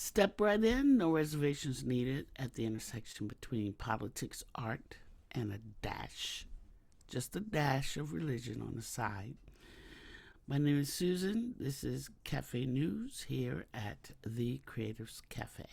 Step right in, no reservations needed at the intersection between politics, art, and just a dash of religion on the side. My name is Susan. This is Cafe News here at the Creatives Cafe.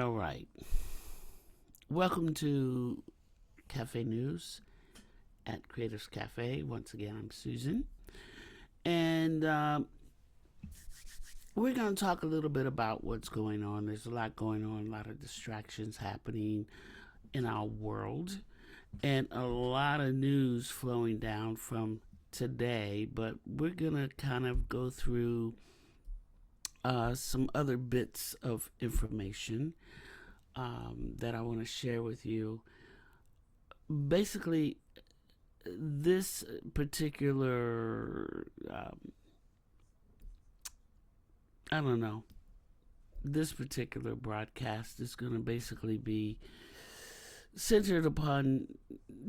All right. Welcome to Cafe News at Creatives Cafe. Once again, I'm Susan. And we're going to talk a little bit about what's going on. There's a lot going on, a lot of distractions happening in our world, and a lot of news flowing down from today. But we're going to kind of go through some other bits of information that I want to share with you. Basically, this particular, this particular broadcast is going to basically be centered upon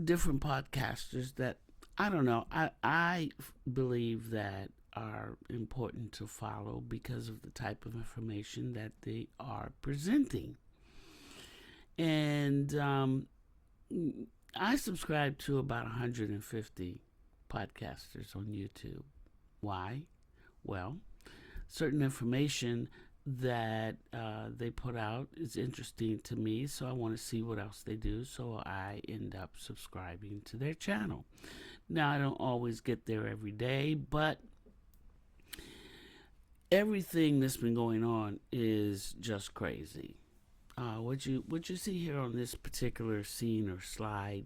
different podcasters that, I believe that are important to follow because of the type of information that they are presenting. And I subscribe to about 150 podcasters on YouTube. Why? Well, certain information that they put out is interesting to me, so I want to see what else they do, so I end up subscribing to their channel. Now, I don't always get there every day, but everything that's been going on is just crazy. What you see here on this particular scene or slide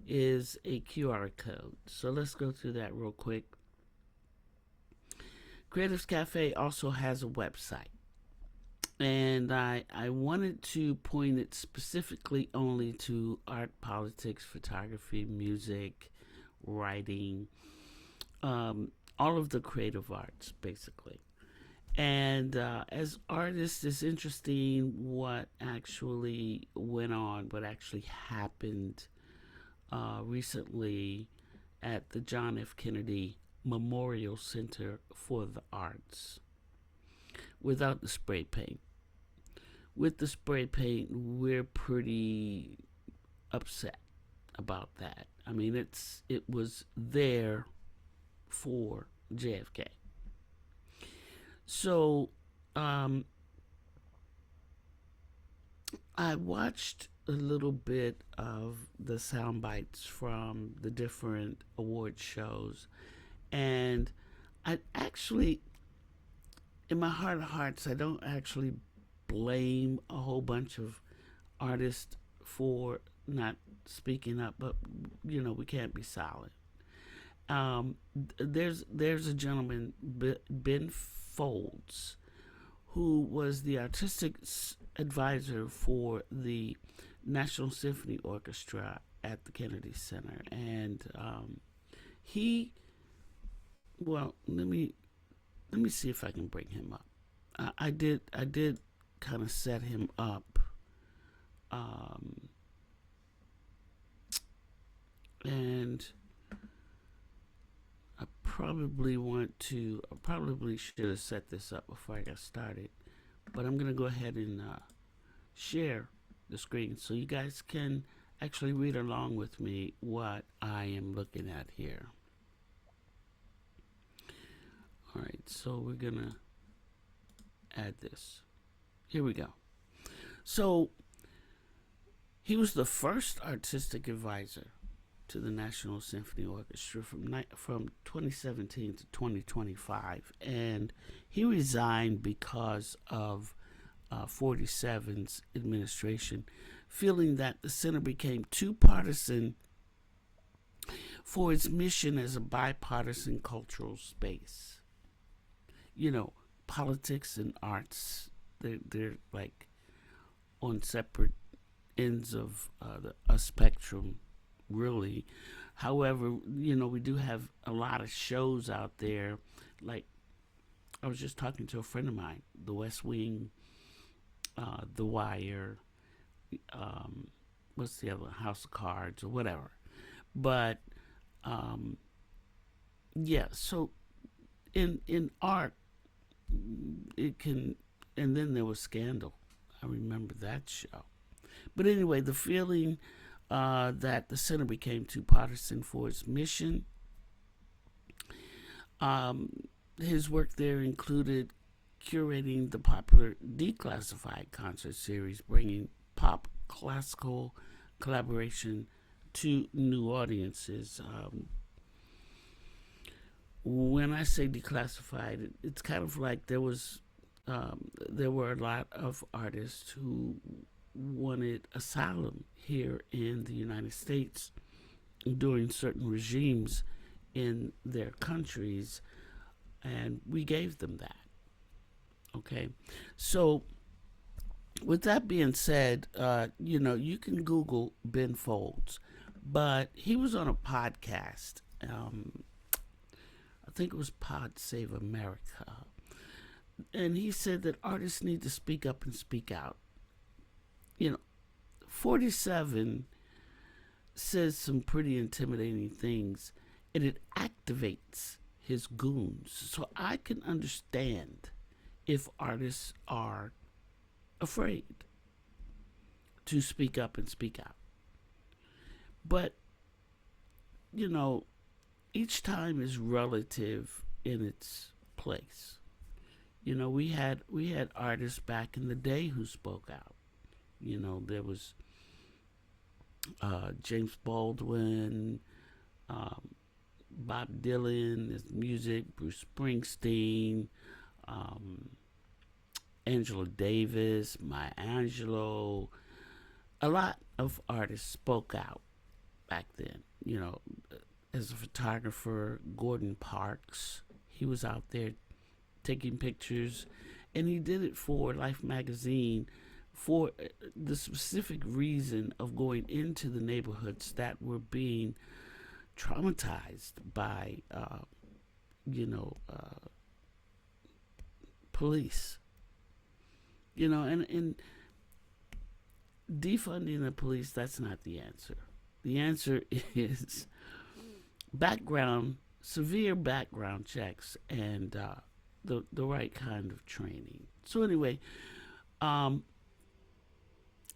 is a QR code. So let's go through that real quick. Creatives Cafe also has a website, and I wanted to point it specifically only to art, politics, photography, music, writing, all of the creative arts, basically. And as artists, it's interesting what actually went on, what actually happened recently at the John F. Kennedy Memorial Center for the Arts without the spray paint. With the spray paint, we're pretty upset about that. I mean, it was there for JFK. So, I watched a little bit of the sound bites from the different award shows, and I actually, in my heart of hearts, I don't actually blame a whole bunch of artists for not speaking up, but we can't be silent. There's a gentleman, Ben Folds, who was the artistic advisor for the National Symphony Orchestra at the Kennedy Center, and let me see if I can bring him up. I did kind of set him up, and I probably should have set this up before I got started, but I'm going to go ahead and share the screen so you guys can actually read along with me what I am looking at here. All right, so we're going to add this. Here we go. So he was the first artistic advisor to the National Symphony Orchestra from 2017 to 2025, and he resigned because of 47's administration, feeling that the center became too partisan for its mission as a bipartisan cultural space. Politics and arts, they're like on separate ends of a spectrum, really. However, we do have a lot of shows out there. Like, I was just talking to a friend of mine, The West Wing, The Wire, what's the other, House of Cards or whatever. But yeah, so in art, it can, and then there was Scandal. I remember that show. But anyway, the feeling that the center became too partisan for its mission. His work there included curating the popular Declassified concert series, bringing pop classical collaboration to new audiences. When I say declassified, it's kind of like there were a lot of artists who wanted asylum here in the United States during certain regimes in their countries, and we gave them that. Okay, so with that being said, you can Google Ben Folds, but he was on a podcast. I think it was Pod Save America, and he said that artists need to speak up and speak out. 47 says some pretty intimidating things, and it activates his goons. So I can understand if artists are afraid to speak up and speak out. But, each time is relative in its place. We had artists back in the day who spoke out. There was James Baldwin, Bob Dylan, his music, Bruce Springsteen, Angela Davis, Maya Angelou. A lot of artists spoke out back then. As a photographer, Gordon Parks, he was out there taking pictures, and he did it for Life magazine for the specific reason of going into the neighborhoods that were being traumatized by, police. And defunding the police, that's not the answer. The answer is severe background checks, and the right kind of training. So anyway,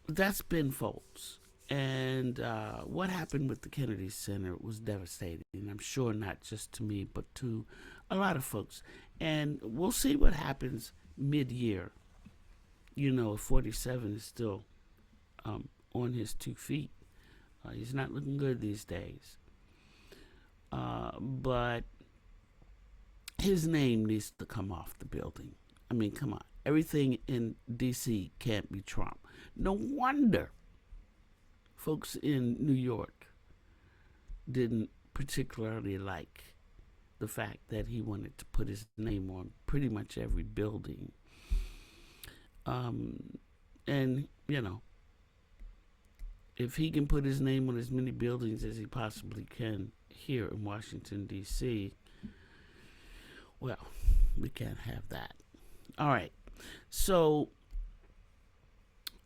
that's Ben Folds. And what happened with the Kennedy Center was devastating. I'm sure not just to me, but to a lot of folks. And we'll see what happens mid-year. If 47 is still on his 2 feet. He's not looking good these days. But his name needs to come off the building. I mean, come on. Everything in D.C. can't be Trump. No wonder folks in New York didn't particularly like the fact that he wanted to put his name on pretty much every building. And, if he can put his name on as many buildings as he possibly can here in Washington, D.C., well, we can't have that. All right. So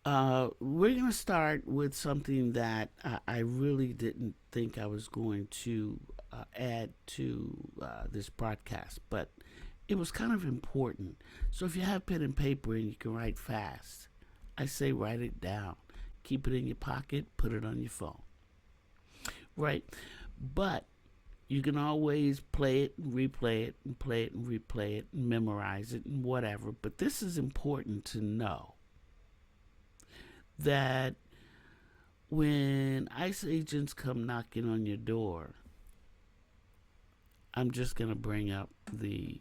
we're going to start with something that I really didn't think I was going to add to this broadcast, but it was kind of important. So if you have pen and paper and you can write fast, I say write it down. Keep it in your pocket, put it on your phone. Right? But you can always play it and replay it and play it and replay it and memorize it and whatever. But this is important to know, that when ICE agents come knocking on your door, I'm just going to bring up the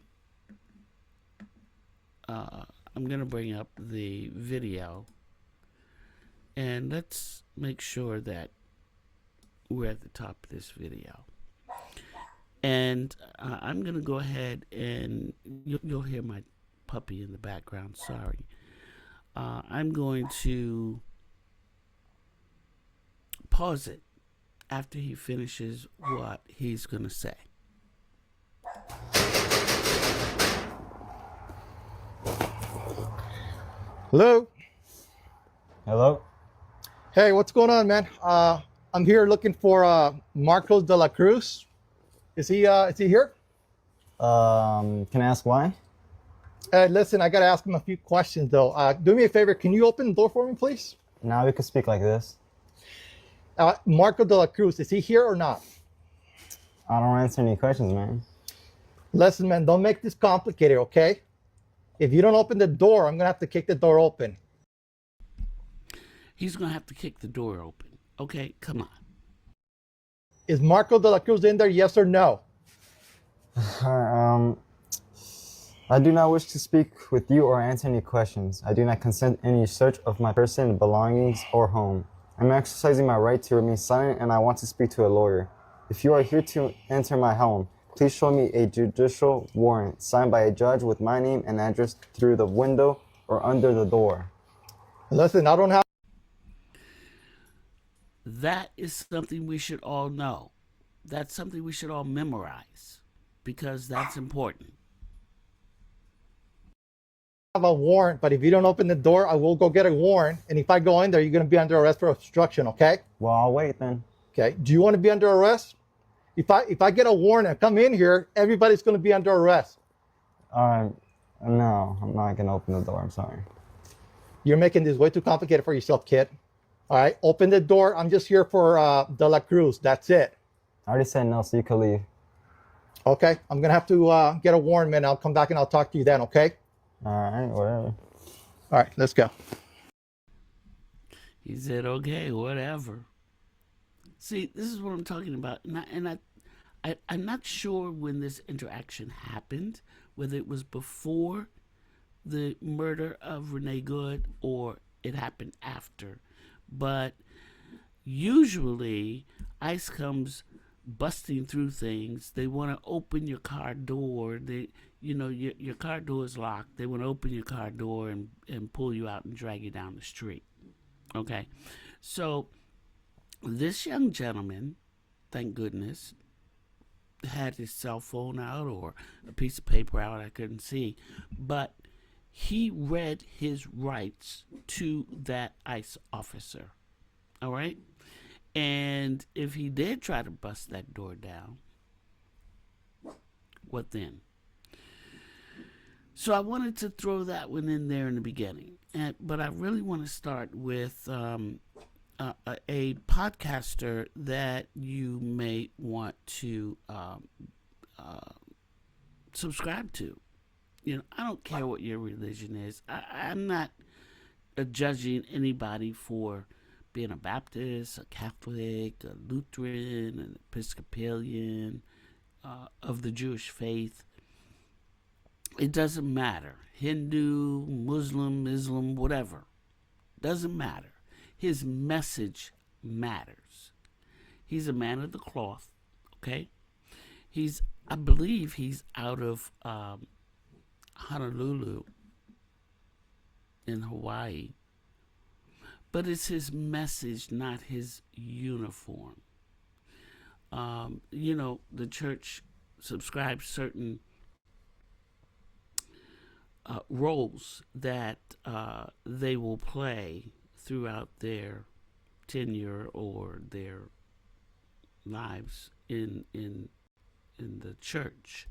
video, and let's make sure that we're at the top of this video. And I'm going to go ahead, and you'll hear my puppy in the background. Sorry. I'm going to pause it after he finishes what he's going to say. Hello. Hello? Hey, what's going on, man? I'm here looking for Marcos de la Cruz. Is he here? Can I ask why? Listen, I gotta ask him a few questions though. Do me a favor, can you open the door for me, please? Now we can speak like this. Marco de la Cruz, is he here or not? I don't answer any questions, man. Listen, man, don't make this complicated, okay? If you don't open the door, I'm gonna have to kick the door open. He's going to have to kick the door open. Okay, come on. Is Marco de la Cruz in there, yes or no? I do not wish to speak with you or answer any questions. I do not consent any search of my person, belongings, or home. I'm exercising my right to remain silent, and I want to speak to a lawyer. If you are here to enter my home, please show me a judicial warrant signed by a judge with my name and address through the window or under the door. Listen, I don't have... That is something we should all know. That's something we should all memorize because that's important. have a warrant, but if you don't open the door, I will go get a warrant. And if I go in there, you're going to be under arrest for obstruction, okay? Well, I'll wait then. Okay. Do you want to be under arrest? If I get a warrant and come in here, everybody's going to be under arrest. No, I'm not going to open the door. I'm sorry. You're making this way too complicated for yourself, kid. All right, open the door. I'm just here for De La Cruz. That's it. I already said no, so you can leave. Okay, I'm going to have to get a warrant, man. I'll come back and I'll talk to you then, okay? All right, whatever. All right, let's go. He said, okay, whatever. See, this is what I'm talking about. I'm not sure when this interaction happened, whether it was before the murder of Renee Good or it happened after. But usually, ICE comes busting through things. They want to open your car door. Your car door is locked. They want to open your car door and pull you out and drag you down the street. Okay, so this young gentleman, thank goodness, had his cell phone out or a piece of paper out. I couldn't see, but he read his rights to that ICE officer. All right, and if he did try to bust that door down, what then? So I wanted to throw that one in there in the beginning, but I really want to start with a podcaster that you may want to subscribe to. I don't care what your religion is. I'm not judging anybody for being a Baptist, a Catholic, a Lutheran, an Episcopalian, of the Jewish faith. It doesn't matter. Hindu, Muslim, Islam, whatever. Doesn't matter. His message matters. He's a man of the cloth, okay? I believe he's out of Honolulu in Hawaii. But it's his message, not his uniform. The church subscribes certain roles that they will play throughout their tenure or their lives in the church.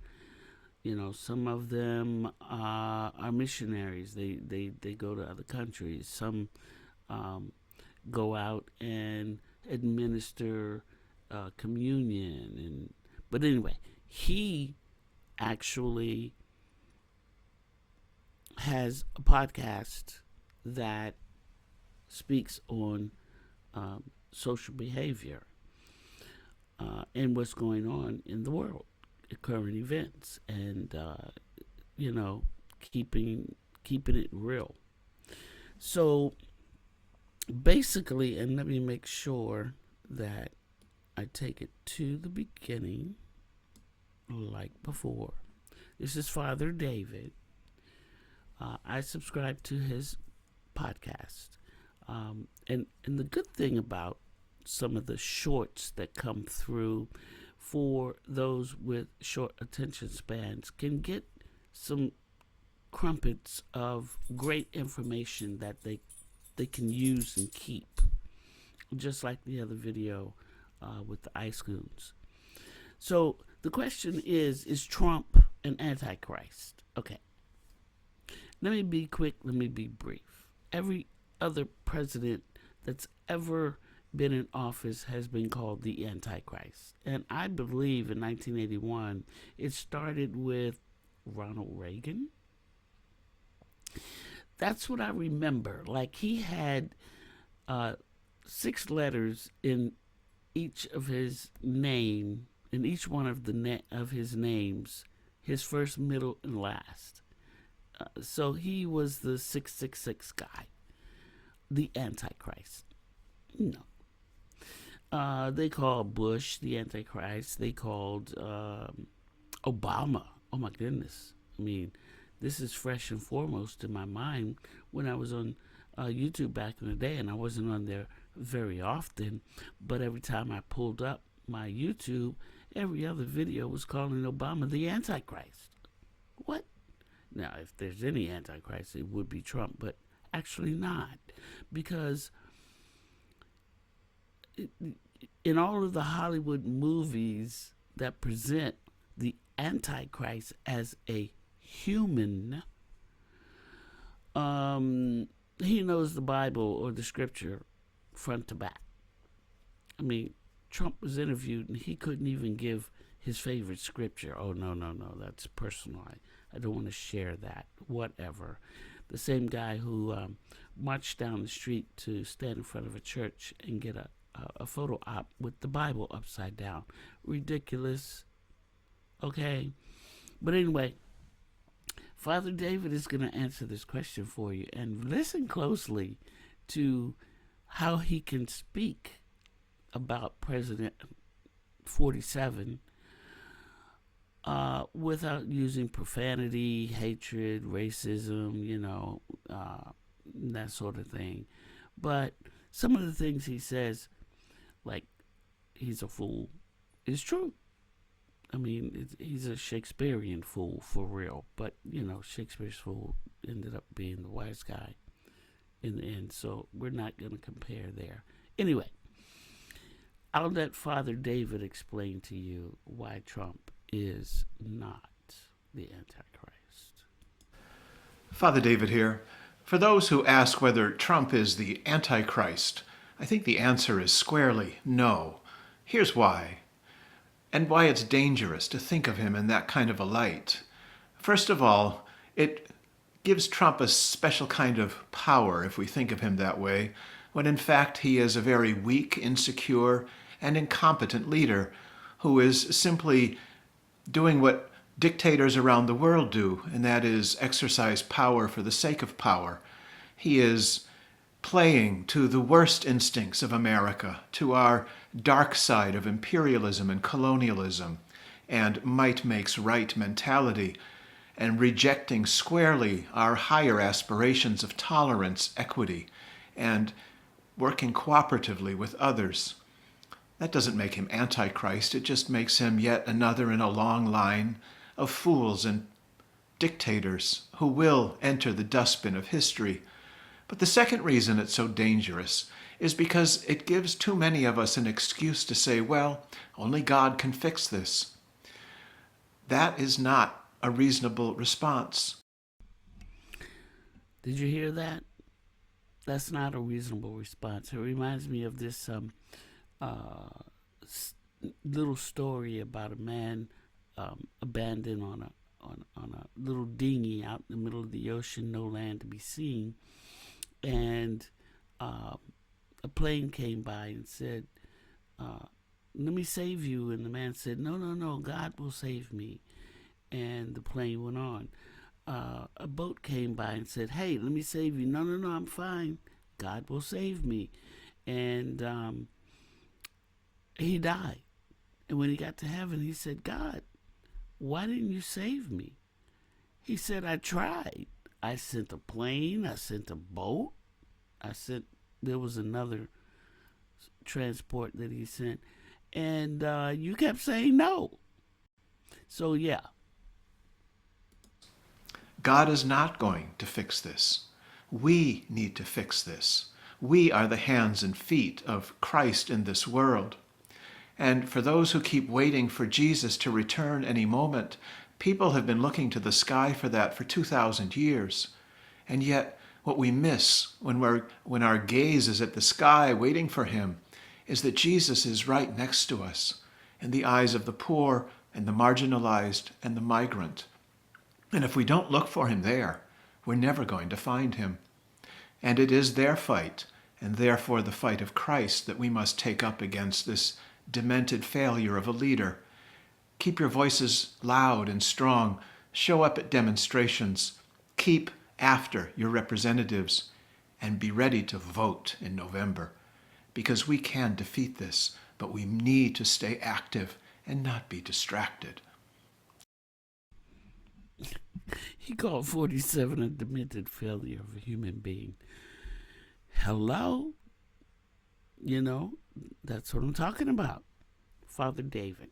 Some of them are missionaries. They go to other countries. Some go out and administer communion. But anyway, he actually has a podcast that speaks on social behavior and what's going on in the world, current events, and keeping it real. So basically, and let me make sure that I take it to the beginning like before. This is Father David. I subscribe to his podcast. And the good thing about some of the shorts that come through for those with short attention spans can get some crumpets of great information that they can use and keep, just like the other video with the ice goons. So the question is Trump an antichrist? Okay. Let me be quick, let me be brief. Every other president that's ever been in office has been called the Antichrist. And I believe in 1981, it started with Ronald Reagan. That's what I remember. Like, he had 6 letters in each of his name, in each one of of his names, his first, middle, and last. So he was the 666 guy, the Antichrist. No. They called Bush the Antichrist. They called Obama. Oh my goodness. I mean, this is fresh and foremost in my mind when I was on YouTube back in the day, and I wasn't on there very often, but every time I pulled up my YouTube, every other video was calling Obama the Antichrist. What? Now, if there's any Antichrist, it would be Trump, but actually not, because in all of the Hollywood movies that present the Antichrist as a human, he knows the Bible or the scripture front to back. I mean, Trump was interviewed and he couldn't even give his favorite scripture. Oh, no, that's personal. I don't want to share that. Whatever. The same guy who marched down the street to stand in front of a church and get a photo op with the Bible upside down. Ridiculous. Okay? But anyway, Father David is going to answer this question for you. And listen closely to how he can speak about President 47 without using profanity, hatred, racism, that sort of thing. But some of the things he says, like he's a fool, is true. I mean, he's a Shakespearean fool for real. But, Shakespeare's fool ended up being the wise guy in the end. So we're not going to compare there. Anyway, I'll let Father David explain to you why Trump is not the Antichrist. Father David here. For those who ask whether Trump is the Antichrist, I think the answer is squarely no. Here's why, and why it's dangerous to think of him in that kind of a light. First of all, it gives Trump a special kind of power if we think of him that way, when in fact he is a very weak, insecure, and incompetent leader who is simply doing what dictators around the world do, and that is exercise power for the sake of power. He is playing to the worst instincts of America, to our dark side of imperialism and colonialism and might makes right mentality, and rejecting squarely our higher aspirations of tolerance, equity, and working cooperatively with others. That doesn't make him Antichrist. It just makes him yet another in a long line of fools and dictators who will enter the dustbin of history. But the second reason it's so dangerous is because it gives too many of us an excuse to say, well, only God can fix this. That is not a reasonable response. Did you hear that? That's not a reasonable response. It reminds me of this little story about a man abandoned on a little dinghy out in the middle of the ocean, no land to be seen, and a plane came by and said, "Let me save you." And the man said, "No, God will save me." And the plane went on. A boat came by and said, "Hey, let me save you." "No, I'm fine. God will save me." And he died. And when he got to heaven, he said, "God, why didn't you save me?" He said, "I tried. I sent a plane. I sent a boat. There was another transport that he sent, and you kept saying no. So yeah. God is not going to fix this. We need to fix this. We are the hands and feet of Christ in this world. And for those who keep waiting for Jesus to return any moment, people have been looking to the sky for that for 2,000 years. And yet, what we miss when our gaze is at the sky waiting for him is that Jesus is right next to us, in the eyes of the poor and the marginalized and the migrant. And if we don't look for him there, we're never going to find him. And it is their fight, and therefore the fight of Christ, that we must take up against this demented failure of a leader. Keep your voices loud and strong. Show up at demonstrations. Keep after your representatives, and be ready to vote in November. Because we can defeat this, but we need to stay active and not be distracted. He called 47 a demented failure of a human being. Hello? You know, that's what I'm talking about. Father David.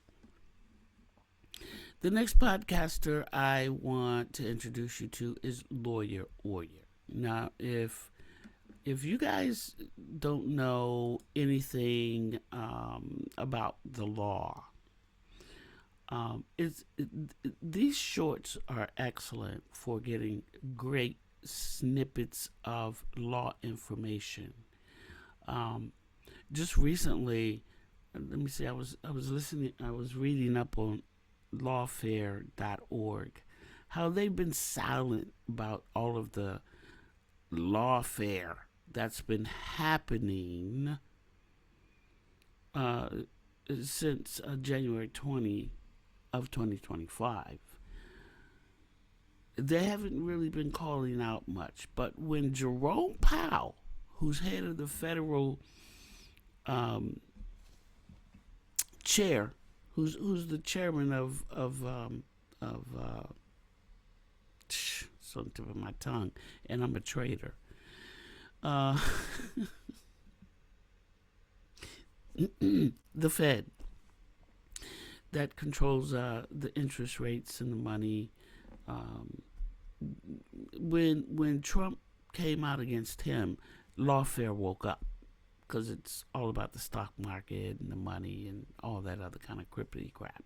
The next podcaster I want to introduce you to is Lawyer Oyer. Now, if you guys don't know anything about the law, these shorts are excellent for getting great snippets of law information. Just recently, let me see, I was reading up on lawfare.org, how they've been silent about all of the lawfare that's been happening since January 20 of 2025. They haven't really been calling out much, but when Jerome Powell, who's head of the federal chair, who's the chairman of it's on the tip of my tongue, and I'm a traitor. The Fed that controls the interest rates and the money. When Trump came out against him, lawfare woke up, because it's all about the stock market and the money and all that other kind of crippity crap.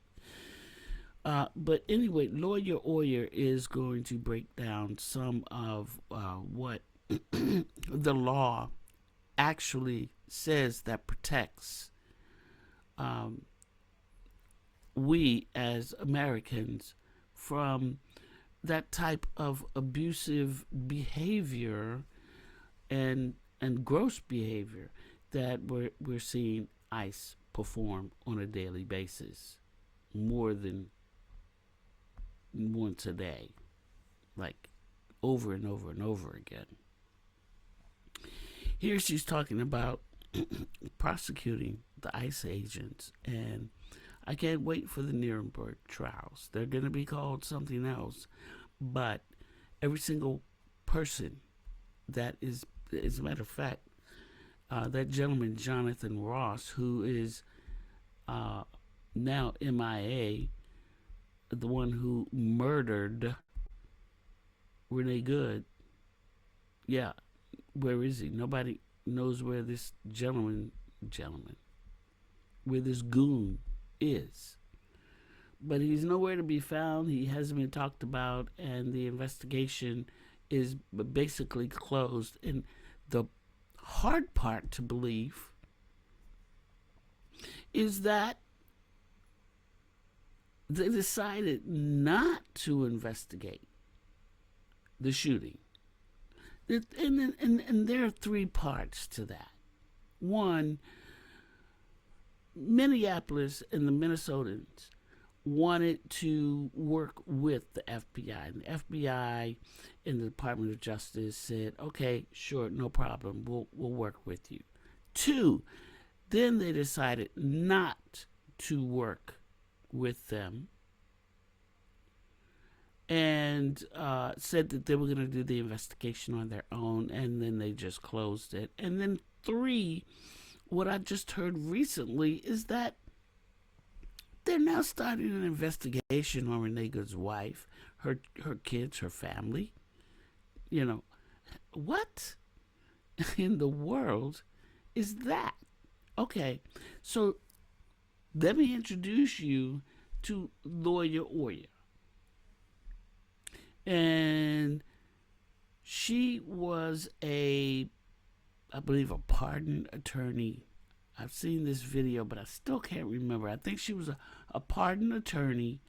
But anyway, Lawyer Oyer is going to break down some of what the law actually says that protects we as Americans from that type of abusive behavior and gross behavior that we're seeing ICE perform on a daily basis, more than once a day, like over and over and over again. Here she's talking about prosecuting the ICE agents, and I can't wait for the Nuremberg trials. They're going to be called something else, but every single person that is, as a matter of fact, that gentleman, Jonathan Ross, who is now MIA, the one who murdered Renee Good. Yeah, where is he? Nobody knows where this gentleman, where this goon is. But he's nowhere to be found. He hasn't been talked about, and the investigation is basically closed. And the hard part to believe is that they decided not to investigate the shooting. And there are three parts to that. One, Minneapolis and the Minnesotans wanted to work with the FBI. And the FBI and the Department of Justice said, okay, sure, no problem. We'll work with you. Two, then they decided not to work with them and said that they were going to do the investigation on their own, and then they just closed it. And then three, what I just heard recently is that they're now starting an investigation on Renee Good's wife, her kids, her family. You know, what in the world is that? Okay, so let me introduce you to Lawyer Oya. And she was I believe, a pardon attorney. I've seen this video, but I still can't remember. I think she was a pardon attorney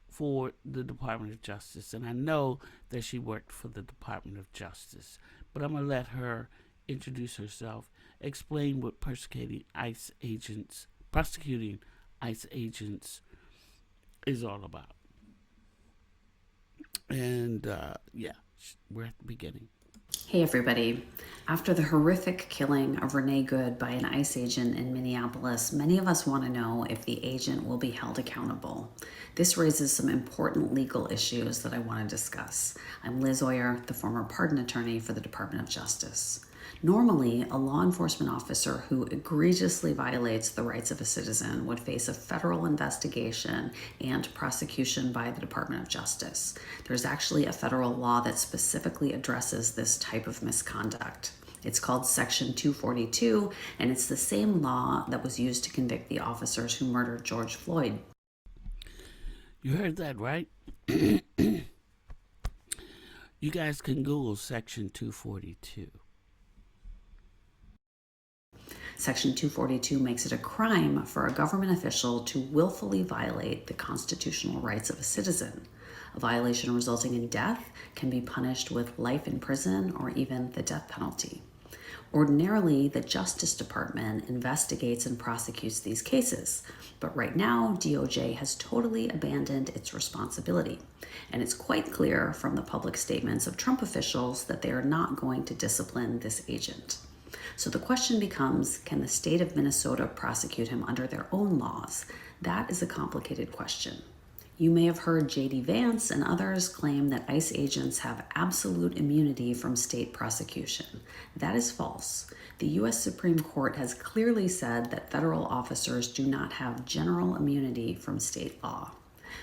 for the Department of Justice. And I know that she worked for the Department of Justice. But I'm going to let her introduce herself, explain what prosecuting ICE agents is all about. And yeah, we're at the beginning. Hey everybody. After the horrific killing of Renee Good by an ICE agent in Minneapolis, many of us want to know if the agent will be held accountable. This raises some important legal issues that I want to discuss. I'm Liz Oyer, the former pardon attorney for the Department of Justice. Normally, a law enforcement officer who egregiously violates the rights of a citizen would face a federal investigation and prosecution by the Department of Justice. There's actually a federal law that specifically addresses this type of misconduct. It's called Section 242, and it's the same law that was used to convict the officers who murdered George Floyd. You heard that, right? You guys can Google Section 242. Section 242 makes it a crime for a government official to willfully violate the constitutional rights of a citizen. A violation resulting in death can be punished with life in prison or even the death penalty. Ordinarily, the Justice Department investigates and prosecutes these cases, but right now, DOJ has totally abandoned its responsibility. And it's quite clear from the public statements of Trump officials that they are not going to discipline this agent. So the question becomes, can the state of Minnesota prosecute him under their own laws? That is a complicated question. You may have heard J.D. Vance and others claim that ICE agents have absolute immunity from state prosecution. That is false. The U.S. Supreme Court has clearly said that federal officers do not have general immunity from state law.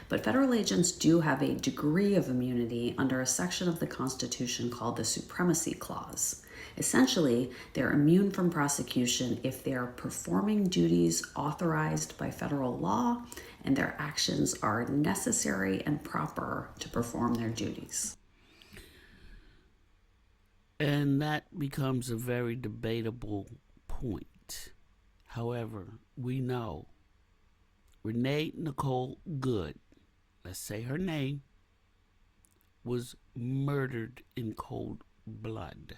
But federal agents do have a degree of immunity under a section of the Constitution called the Supremacy Clause. Essentially, they're immune from prosecution if they are performing duties authorized by federal law and their actions are necessary and proper to perform their duties. And that becomes a very debatable point. However, we know Renee Nicole Good, let's say her name, was murdered in cold blood.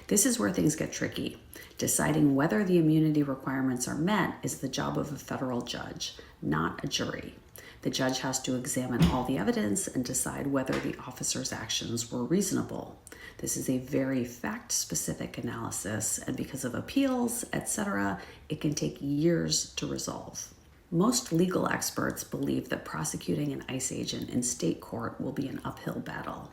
This is where things get tricky. Deciding whether the immunity requirements are met is the job of a federal judge, not a jury. The judge has to examine all the evidence and decide whether the officer's actions were reasonable. This is a very fact-specific analysis, and because of appeals, etc., it can take years to resolve. Most legal experts believe that prosecuting an ICE agent in state court will be an uphill battle.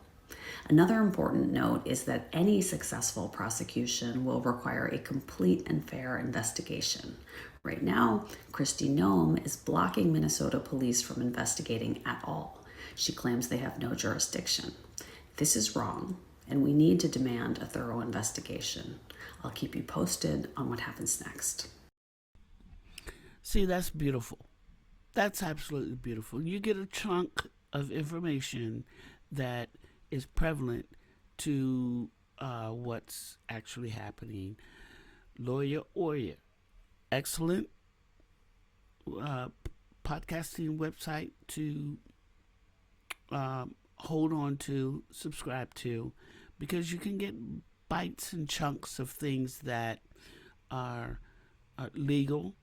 Another important note is that any successful prosecution will require a complete and fair investigation. Right now, Kristi Noem is blocking Minnesota police from investigating at all. She claims they have no jurisdiction. This is wrong, and we need to demand a thorough investigation. I'll keep you posted on what happens next. See, that's beautiful. That's absolutely beautiful. You get a chunk of information that is prevalent to what's actually happening. Lawyer Oya, excellent podcasting website to hold on to, subscribe to, because you can get bites and chunks of things that are legal.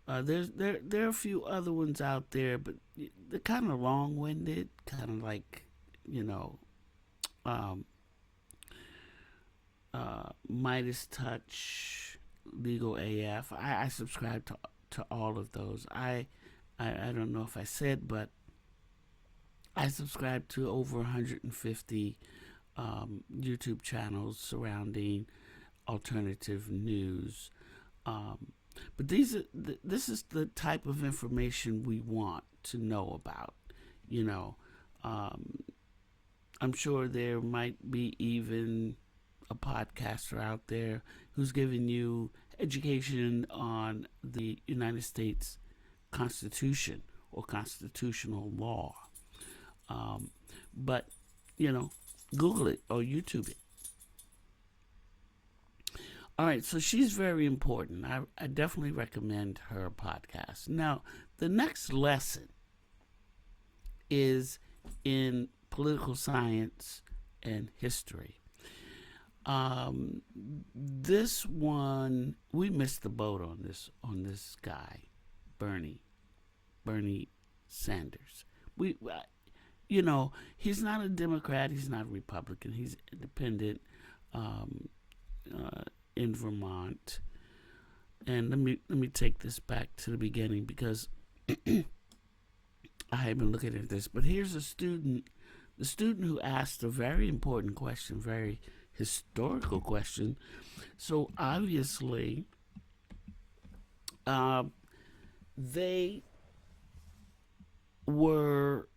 There are a few other ones out there, but they're kind of long-winded, kind of like, Midas Touch, Legal AF. I subscribe to all of those. I don't know if I said, but I subscribe to over 150 YouTube channels surrounding alternative news. But this is the type of information we want to know about. You know, I'm sure there might be even a podcaster out there who's giving you education on the United States Constitution or constitutional law. But, you know, Google it or YouTube it. All right, so she's very important. I definitely recommend her podcast. Now, the next lesson is in political science and history. This one, we missed the boat on this guy, Bernie Sanders. You know, he's not a Democrat, he's not a Republican, he's independent in Vermont. And let me take this back to the beginning because I have been looking at this. But here's the student who asked a very important question, very historical question. So obviously, they were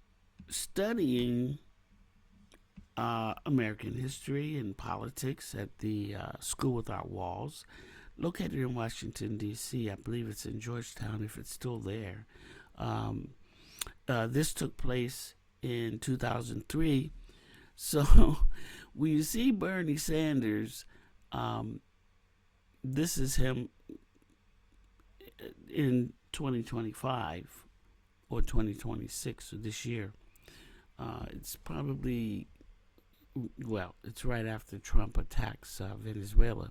studying American history and politics at the School Without Walls, located in Washington, D.C. I believe it's in Georgetown, if it's still there. This took place in 2003. So when you see Bernie Sanders, this is him in 2025 or 2026, so this year. It's probably, well, it's right after Trump attacks Venezuela.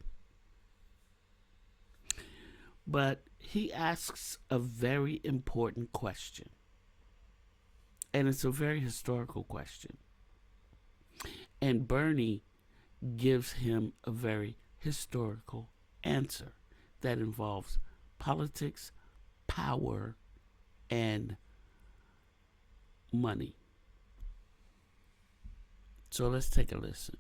But he asks a very important question. And it's a very historical question. And Bernie gives him a very historical answer that involves politics, power, and money. So let's take a listen.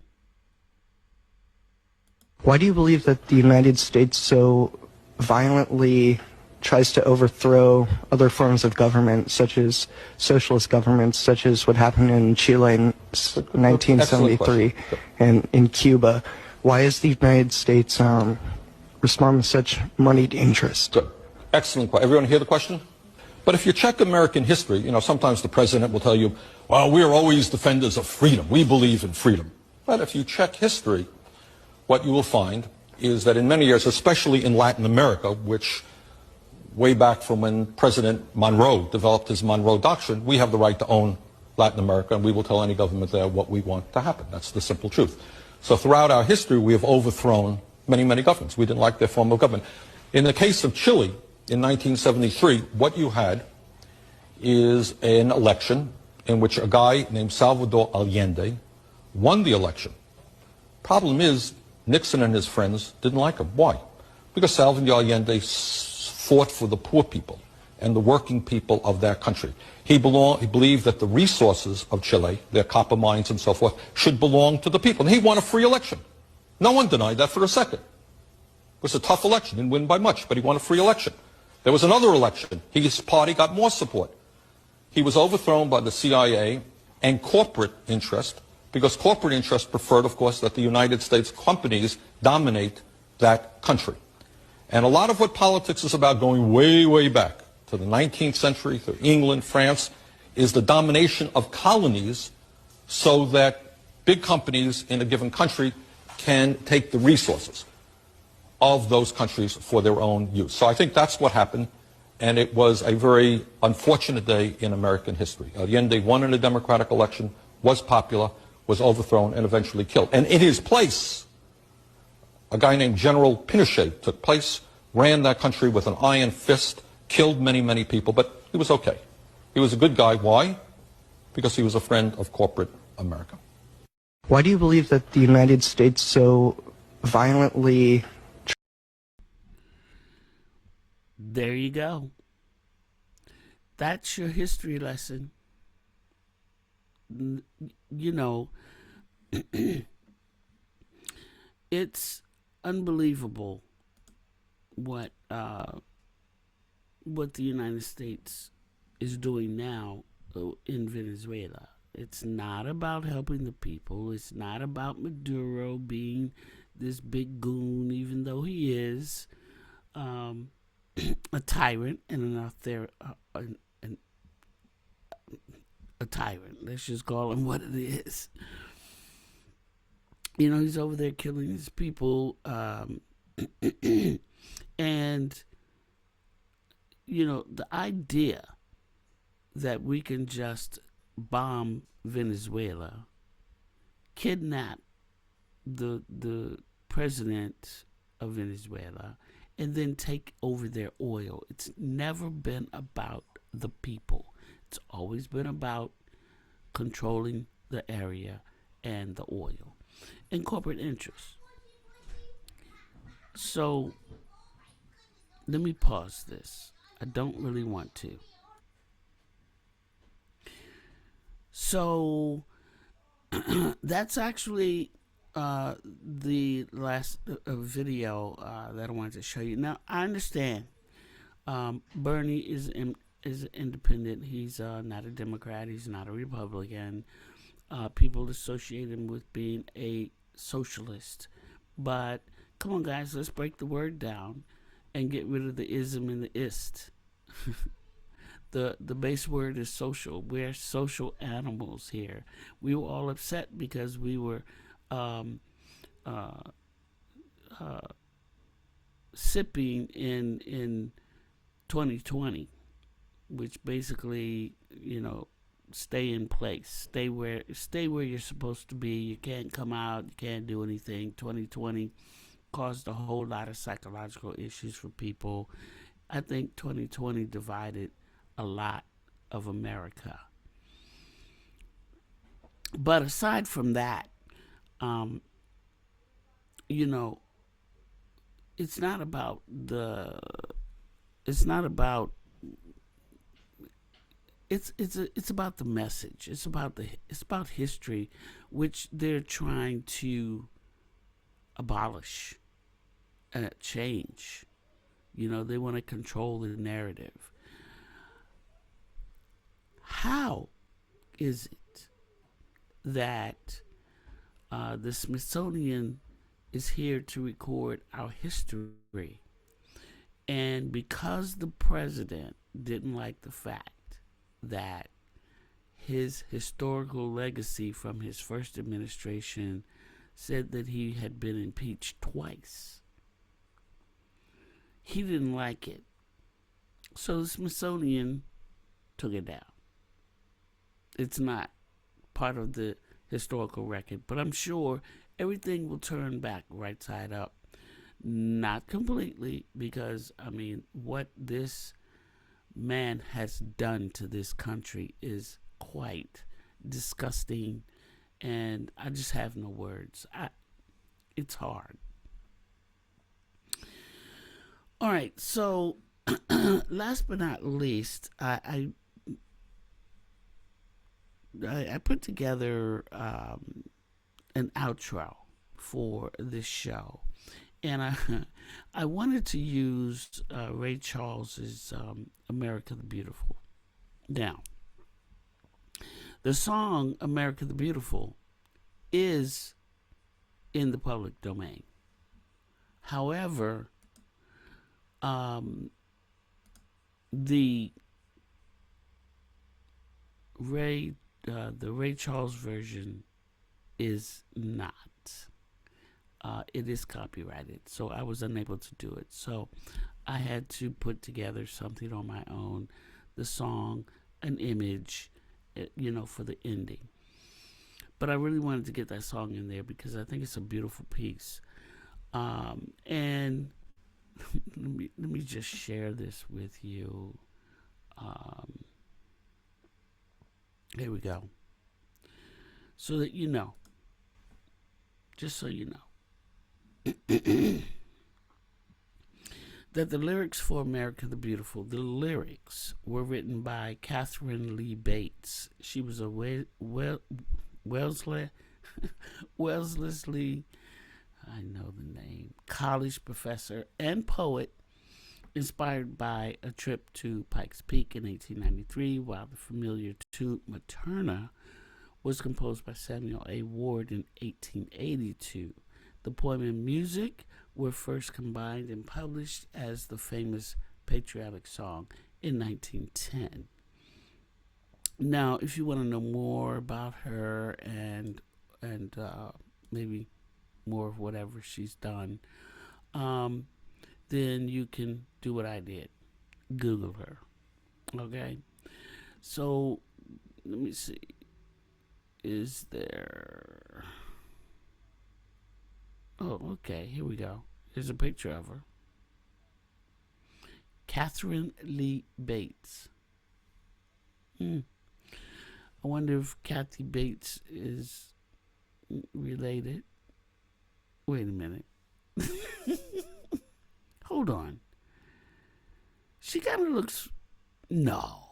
Why do you believe that the United States so violently tries to overthrow other forms of government, such as socialist governments, such as what happened in Chile in 1973 and in Cuba? Why is the United States responding with such moneyed interest? Good. Excellent question. Everyone hear the question? But if you check American history, you know, sometimes the president will tell you, well, we're always defenders of freedom. We believe in freedom. But if you check history, what you will find is that in many years, especially in Latin America, which way back from when President Monroe developed his Monroe Doctrine, we have the right to own Latin America, and we will tell any government there what we want to happen. That's the simple truth. So throughout our history, we have overthrown many, many governments. We didn't like their form of government. In the case of Chile, in 1973, what you had is an election in which a guy named Salvador Allende won the election. Problem is, Nixon and his friends didn't like him. Why? Because Salvador Allende fought for the poor people and the working people of that country. He believed that the resources of Chile, their copper mines and so forth, should belong to the people. And he won a free election. No one denied that for a second. It was a tough election, didn't win by much, but he won a free election. There was another election. His party got more support. He was overthrown by the CIA and corporate interest, because corporate interest preferred, of course, that the United States companies dominate that country. And a lot of what politics is about, going way, way back to the 19th century, through England, France, is the domination of colonies so that big companies in a given country can take the resources of those countries for their own use. So I think that's what happened, and it was a very unfortunate day in American history. Allende won in a democratic election, was popular, was overthrown, and eventually killed. And in his place, a guy named General Pinochet took place, ran that country with an iron fist, killed many, many people, but he was okay. He was a good guy. Why? Because he was a friend of corporate America. Why do you believe that the United States so violently... There you go. That's your history lesson. You know, it's unbelievable what the United States is doing now in Venezuela. It's not about helping the people. It's not about Maduro being this big goon, even though he is a tyrant and a tyrant. Let's just call him what it is. He's over there killing his people, and the idea that we can just bomb Venezuela, kidnap the president of Venezuela, and then take over their oil. It's never been about the people. It's always been about controlling the area and the oil and corporate interests. So let me pause this. I don't really want to. So that's actually the last video that I wanted to show you. Now, I understand Bernie is independent. He's not a Democrat. He's not a Republican. People associate him with being a socialist. But come on, guys, let's break the word down and get rid of the ism and the ist. The base word is social. We're social animals here. We were all upset because we were sipping in 2020, which basically, stay in place, stay where you're supposed to be. You can't come out, you can't do anything. 2020 caused a whole lot of psychological issues for people. I think 2020 divided a lot of America. But aside from that, it's not about it's about the message. It's about history, which they're trying to abolish and change. They want to control the narrative. How is it that the Smithsonian is here to record our history, and because the president didn't like the fact that his historical legacy from his first administration said that he had been impeached twice, he didn't like it, so the Smithsonian took it down. It's not part of the historical record, but I'm sure everything will turn back right side up. Not completely, because what this man has done to this country is quite disgusting, and I just have no words. It's hard. All right, so last but not least, I put together an outro for this show, and I wanted to use Ray Charles's America the Beautiful. Now, the song America the Beautiful is in the public domain. However, the Ray Charles version is not. It is copyrighted, so I was unable to do it. So I had to put together something on my own, the song, an image, for the ending. But I really wanted to get that song in there because I think it's a beautiful piece. And let me just share this with you. Here we go. So that you know. Just so you know. That the lyrics for America the Beautiful, the lyrics were written by Catherine Lee Bates. She was a Wellesley I know the name. College professor and poet, inspired by a trip to Pikes Peak in 1893, while the familiar tune Materna was composed by Samuel A. Ward in 1882. The poem and music were first combined and published as the famous patriotic song in 1910. Now, if you want to know more about her and maybe more of whatever she's done, then you can do what I did. Google her. Okay? So, let me see. Is there... Oh, okay. Here we go. Here's a picture of her. Catherine Lee Bates. I wonder if Kathy Bates is related. Wait a minute. Hold on. She kind of looks... No.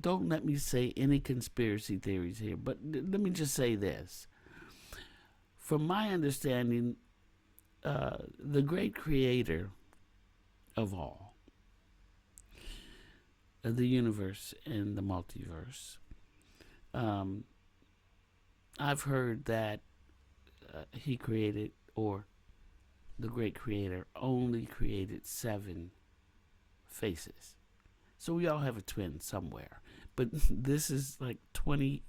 Don't let me say any conspiracy theories here, but let me just say this. From my understanding, the great creator of all, of the universe and the multiverse, I've heard that he created, or the great creator only created 7 faces. So we all have a twin somewhere. But this is like 20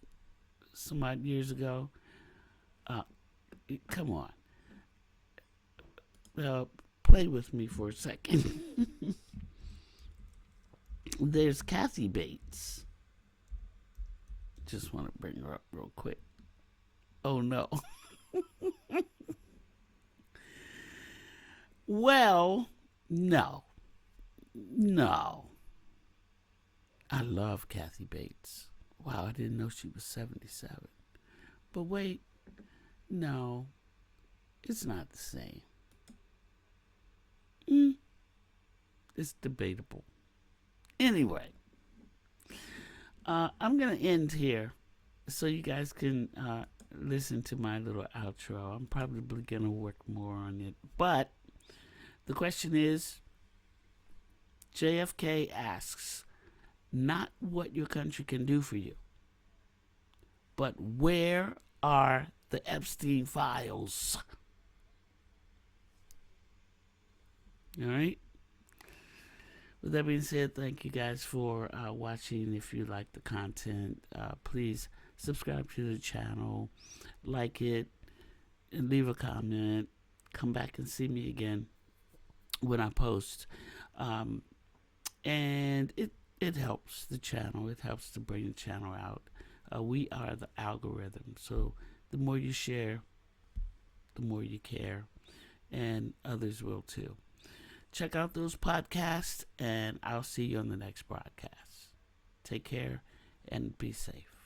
some odd years ago. Come on. Play with me for a second. There's Kathy Bates. Just want to bring her up real quick. Oh, no. Well, no. I love Kathy Bates. Wow, I didn't know she was 77. But wait, no, it's not the same. It's debatable. Anyway, I'm going to end here so you guys can listen to my little outro. I'm probably going to work more on it. But the question is, JFK asks, not what your country can do for you, but where are the Epstein files? All right. With that being said, thank you guys for watching. If you like the content, please subscribe to the channel, like it, and leave a comment. Come back and see me again when I post. And it helps the channel. It helps to bring the channel out. We are the algorithm. So the more you share, the more you care. And others will too. Check out those podcasts, and I'll see you on the next broadcast. Take care and be safe.